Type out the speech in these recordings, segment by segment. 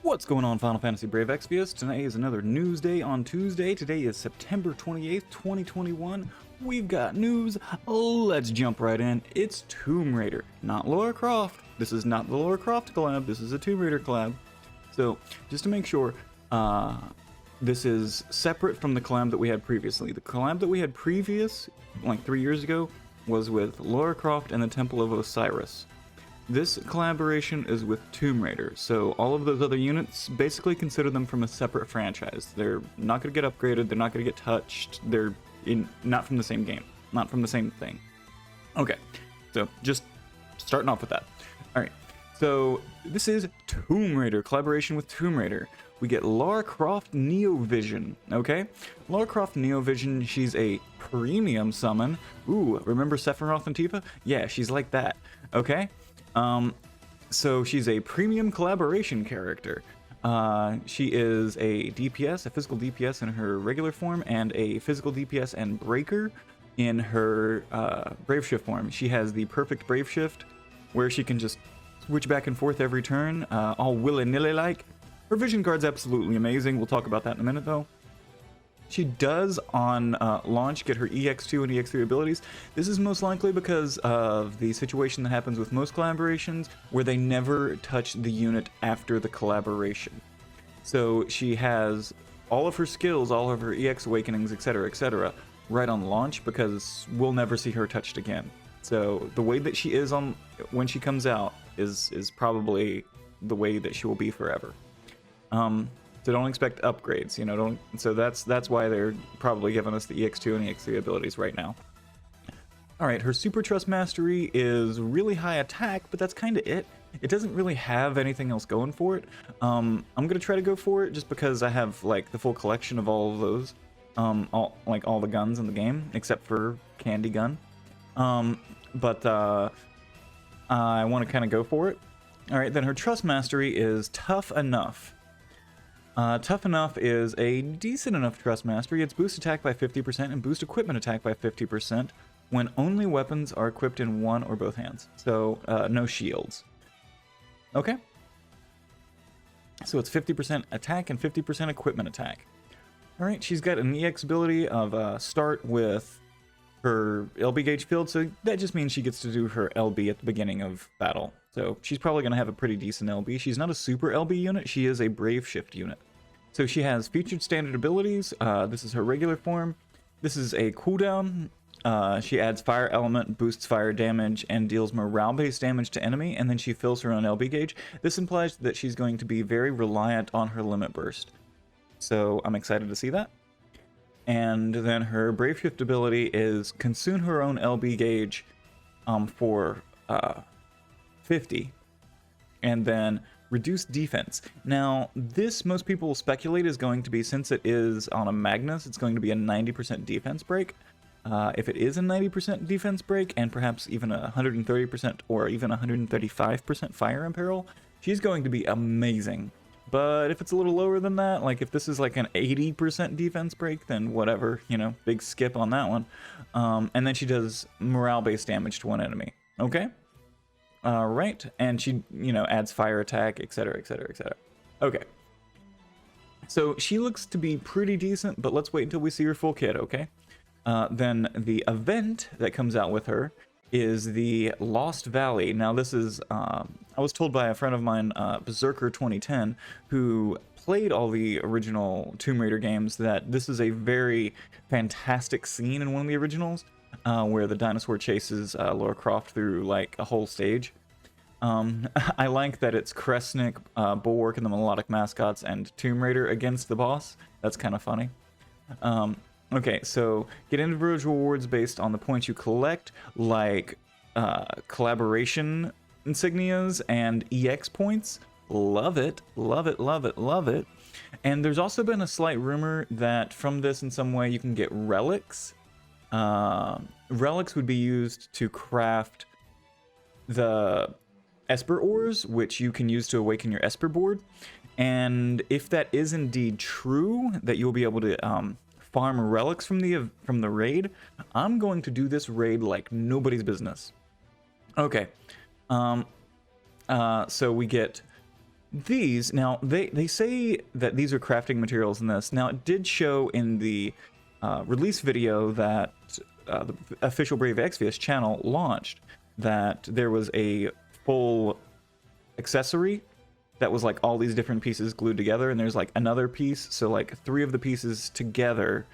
What's going on, Final Fantasy Brave Exvius? Today is another news day on Tuesday. Today is September 28th, 2021. We've got news. Let's jump right in. It's Tomb Raider, not Lara Croft. This is not the Lara Croft collab. This is a Tomb Raider collab. So, just to make sure, this is separate from the collab that we had previously. The collab that we had previous, like 3 years ago, was with Lara Croft and the Temple of Osiris. This collaboration is with Tomb Raider, so all of those other units, basically consider them from a separate franchise. They're not going to get upgraded, they're not going to get touched, they're not from the same game, not from the same thing. Okay, so just starting off with that. Alright, so this is Tomb Raider, collaboration with Tomb Raider. We get Lara Croft Neovision, okay? Lara Croft Neovision, she's a premium summon. Ooh, remember Sephiroth and Tifa? Yeah, she's like that, okay? So she's a premium collaboration character. She is a DPS, a physical DPS in her regular form, and a physical DPS and breaker in her Brave Shift form. She has the perfect Brave Shift, where she can just switch back and forth every turn, all willy-nilly like. Her vision guard's absolutely amazing. We'll talk about that in a minute, though. She does, on launch, get her EX2 and EX3 abilities. This is most likely because of the situation that happens with most collaborations, where they never touch the unit after the collaboration. So she has all of her skills, all of her EX awakenings, etc., right on launch, because we'll never see her touched again. So the way that she is on when she comes out is probably the way that she will be forever. So don't expect upgrades, you know. So that's why they're probably giving us the EX2 and EX3 abilities right now. All right, her Super Trust Mastery is really high attack, but that's kind of it. It doesn't really have anything else going for it. I'm gonna try to go for it just because I have like the full collection of all of those, all the guns in the game except for Candy Gun. But I want to kind of go for it. All right, then her Trust Mastery is Tough Enough. Tough Enough is a decent enough Trust Mastery. It's boost attack by 50% and boost equipment attack by 50% when only weapons are equipped in one or both hands. So, no shields. Okay. So it's 50% attack and 50% equipment attack. Alright, she's got an EX ability of start with her LB gauge field, so that just means she gets to do her LB at the beginning of battle. So she's probably going to have a pretty decent LB. She's not a super LB unit, she is a Brave Shift unit. So she has featured standard abilities. This is her regular form. This is a cooldown. She adds fire element, boosts fire damage, and deals morale-based damage to enemy, and then she fills her own LB gauge. This implies that she's going to be very reliant on her limit burst. So I'm excited to see that. And then her Brave Shift ability is consume her own LB gauge for 50, and then reduce defense. Now, this, most people will speculate, is going to be, since it is on a Magnus, it's going to be a 90% defense break. If it is a 90% defense break, and perhaps even a 130% or even 135% fire imperil, she's going to be amazing. But if it's a little lower than that, like if this is like an 80% defense break, then whatever, you know, big skip on that one. And then she does morale-based damage to one enemy. Okay? Right, and she, you know, adds fire attack, etc. Okay. So she looks to be pretty decent, but let's wait until we see her full kit, okay? Then the event that comes out with her is the Lost Valley. Now this is, I was told by a friend of mine, Berserker 2010, who played all the original Tomb Raider games, that this is a very fantastic scene in one of the originals, where the dinosaur chases Lara Croft through like a whole stage. I like that it's Kresnik, Bulwark, and the Melodic Mascots, and Tomb Raider against the boss. That's kind of funny. Okay, so get individual rewards based on the points you collect, like collaboration insignias and EX points. Love it, love it, love it, love it. And there's also been a slight rumor that from this in some way you can get relics. Relics would be used to craft the Esper ores, which you can use to awaken your Esper board. And if that is indeed true, that you'll be able to farm relics from the raid, I'm going to do this raid like nobody's business. Okay, so we get These, now, they say that these are crafting materials in this. Now, it did show in the release video that the official Brave Exvius channel launched that there was a full accessory that was like all these different pieces glued together, and there's like another piece, so like 3 of the pieces together,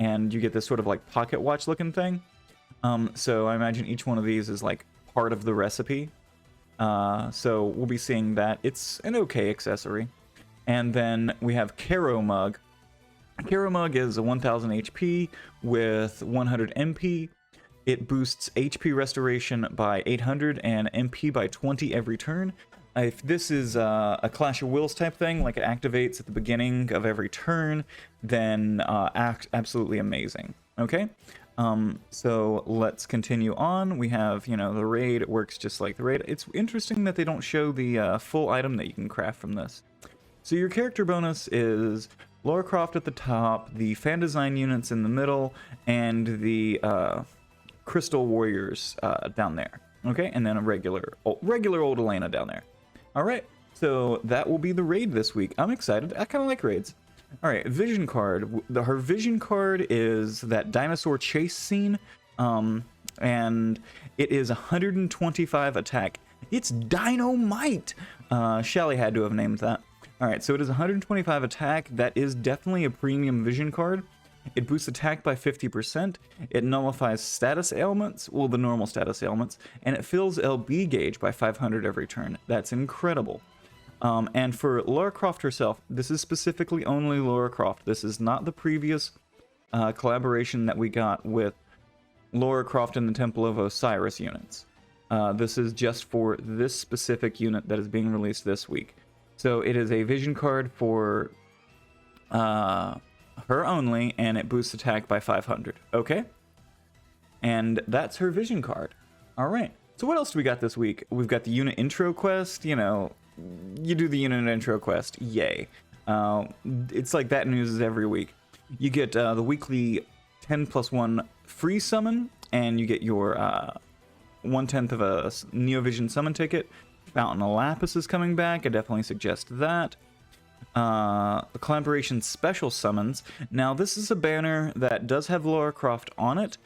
and you get this sort of like pocket watch looking thing. So I imagine each one of these is like part of the recipe. So we'll be seeing that. It's an okay accessory. And then we have Caro Mug. Caro Mug is a 1000 HP with 100 MP. It boosts HP restoration by 800 and MP by 20 every turn. If this is a Clash of Wills type thing, like it activates at the beginning of every turn, then absolutely amazing. Okay? So let's continue on. We have, you know, the raid. It works just like the raid. It's interesting that they don't show the full item that you can craft from this. So your character bonus is Lara Croft at the top, the fan design units in the middle, and the crystal warriors down there. Okay, and then a regular old Elena down there. All right, so that will be the raid this week. I'm excited. I kind of like raids. All right, vision card. Her vision card is that dinosaur chase scene, and it is 125 attack. It's dynamite. Shelly had to have named that. All right, so it is 125 attack. That is definitely a premium vision card. It boosts attack by 50%. It nullifies status ailments, well, the normal status ailments, and it fills LB gauge by 500 every turn. That's incredible. And for Lara Croft herself, this is specifically only Lara Croft. This is not the previous collaboration that we got with Lara Croft and the Temple of Osiris units. This is just for this specific unit that is being released this week. So it is a vision card for her only, and it boosts attack by 500. Okay? And that's her vision card. All right. So what else do we got this week? We've got the unit intro quest, you know. You do the unit intro quest, yay. It's like that news every week. You get the weekly 10+1 free summon, and you get your 1/10 of a Neovision summon ticket. Fountain of Lapis is coming back. I definitely suggest that. The collaboration special summons. Now, this is a banner that does have Lara Croft on it.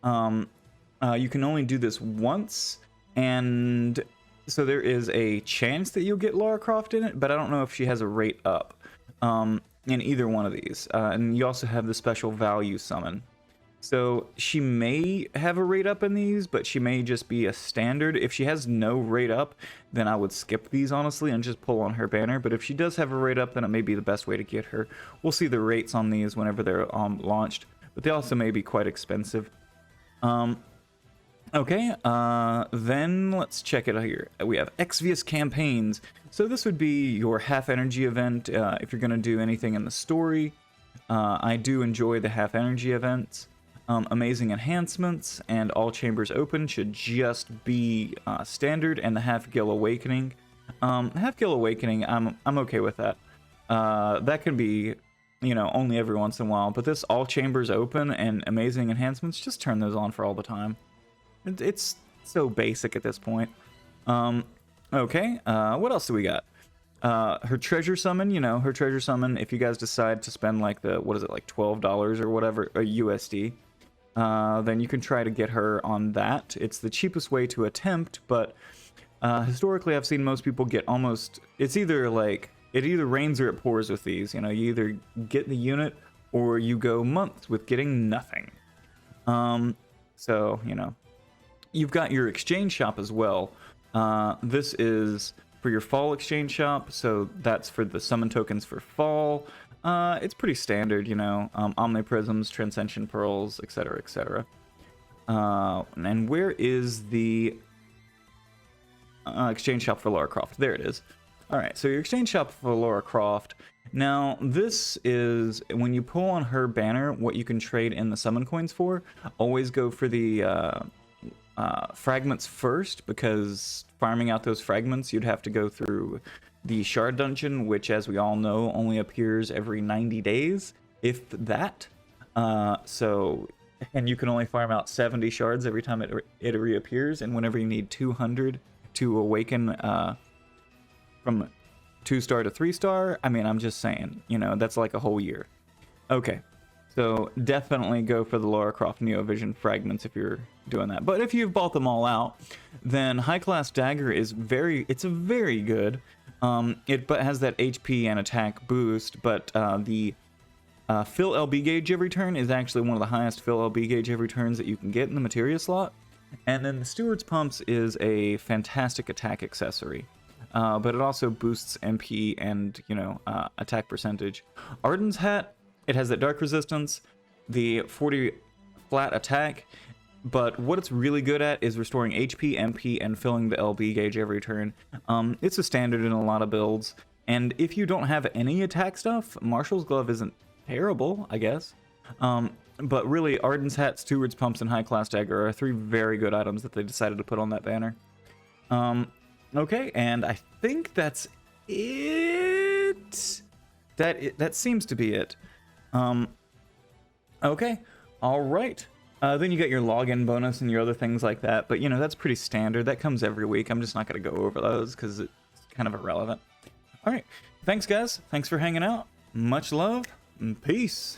You can only do this once, and so there is a chance that you'll get Lara Croft in it, but I don't know if she has a rate up in either one of these. And you also have the special value summon. So she may have a rate up in these, but she may just be a standard. If she has no rate up, then I would skip these, honestly, and just pull on her banner. But if she does have a rate up, then it may be the best way to get her. We'll see the rates on these whenever they're launched, but they also may be quite expensive. Okay, then let's check it out here. We have Exvius campaigns. So this would be your half energy event if you're going to do anything in the story. I do enjoy the half energy events. Amazing enhancements and all chambers open should just be standard, and the half Gil awakening. Half Gil awakening, I'm okay with that. That can be, you know, only every once in a while, but this all chambers open and amazing enhancements, just turn those on for all the time. It's so basic at this point. Okay, what else do we got? Her treasure summon, you know, her treasure summon, if you guys decide to spend like the, what is it, like $12 or whatever, a USD, then you can try to get her on that. It's the cheapest way to attempt, but historically I've seen most people get almost, it's either like, it either rains or it pours with these, you know, you either get the unit or you go months with getting nothing. So, you know, you've got your exchange shop as well. This is for your fall exchange shop, so that's for the summon tokens for fall. It's pretty standard, you know, Omniprisms, Transcension Pearls, etc., etc. And where is the exchange shop for Lara Croft? There it is. All right, so your exchange shop for Lara Croft. Now, this is, when you pull on her banner, what you can trade in the summon coins for. Always go for the fragments first, because farming out those fragments, you'd have to go through the shard dungeon, which, as we all know, only appears every 90 days, if that. So, and you can only farm out 70 shards every time it reappears, and whenever you need 200 to awaken from 2-star to 3-star. I mean, I'm just saying, you know, that's like a whole year. Okay, so definitely go for the Lara Croft Neovision fragments if you're doing that. But if you've bought them all out, then High Class Dagger is it's a very good. It has that HP and attack boost, but the fill LB gauge every turn is actually one of the highest fill LB gauge every turns that you can get in the materia slot. And then the Steward's Pumps is a fantastic attack accessory. But it also boosts MP and, you know, attack percentage. Arden's Hat, it has that dark resistance, the 40 flat attack, but what it's really good at is restoring HP, MP, and filling the LB gauge every turn. It's a standard in a lot of builds, and if you don't have any attack stuff, Marshall's Glove isn't terrible, I guess. But really, Arden's Hat, Steward's Pumps, and High Class Dagger are 3 very good items that they decided to put on that banner. Okay, and I think that's it. That seems to be it. Okay, all right. Then you get your login bonus and your other things like that, but you know, that's pretty standard. That comes every week. I'm just not going to go over those because it's kind of irrelevant. All right, thanks guys. Thanks for hanging out. Much love and peace.